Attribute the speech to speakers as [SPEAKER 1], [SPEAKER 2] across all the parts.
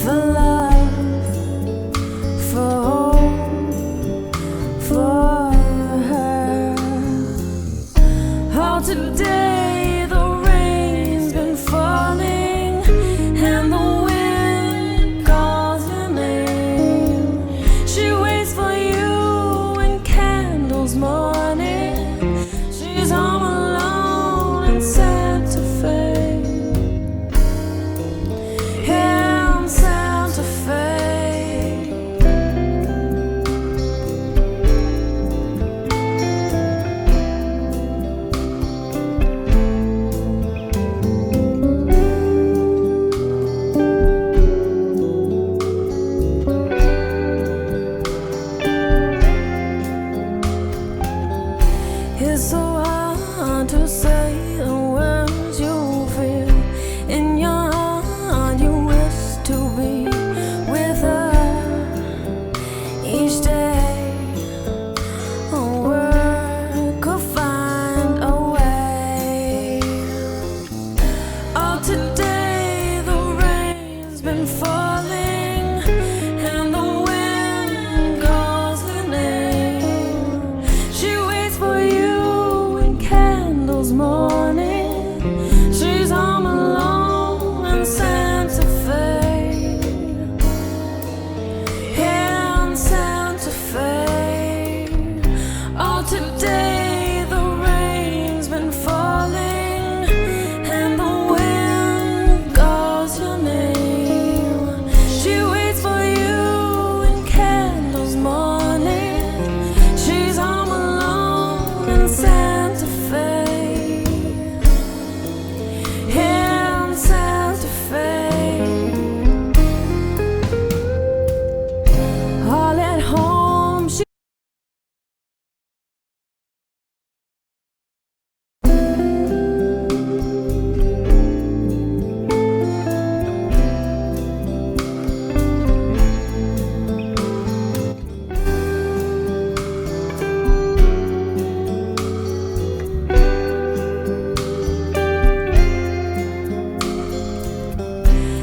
[SPEAKER 1] for love, for hope, for her. Oh, today the rain's been falling and the wind calls your name. She waits for you in candles morning. She's home alone in Santa Fe. It's so hard to say the words you feel in your heart. You wish to be with her each day. A word could find a way. Oh, today the rain's been falling and the wind calls her name. She waits for you morning. She's home alone in Santa Fe. In Santa Fe. Oh, today the rain's been falling and the wind calls your name. She waits for you in candles morning. She's home alone in Santa Fe.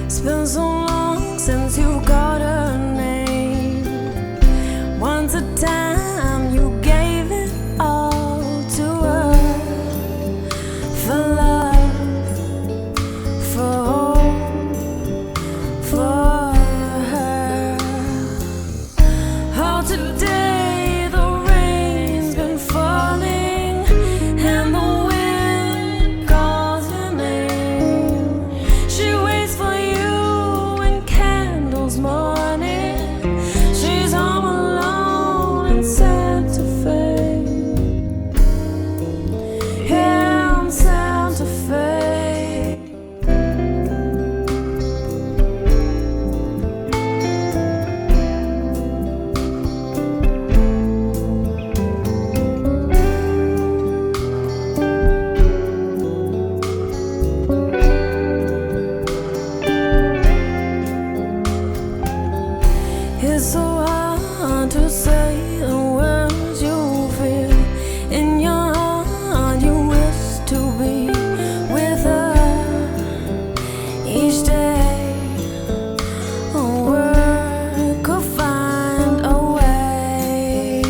[SPEAKER 1] It's been so long since you got her name. Once a time you gave it all to her. For love, for hope, for her. Oh, today the rain's been falling and the wind calls your name. She waits for you morning. She's home alone in Santa Fe. In Santa Fe. It's so hard to say the words you feel in your heart. You wish to be with her each day. A word could find a way.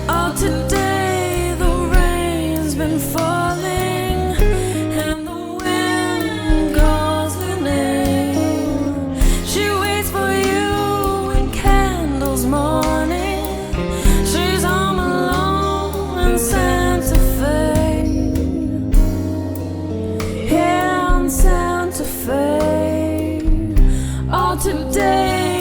[SPEAKER 1] Oh, today the rain's been falling and the wind calls her name. She waits for you morning. She's home alone in Santa Fe. In Santa Fe. Oh, today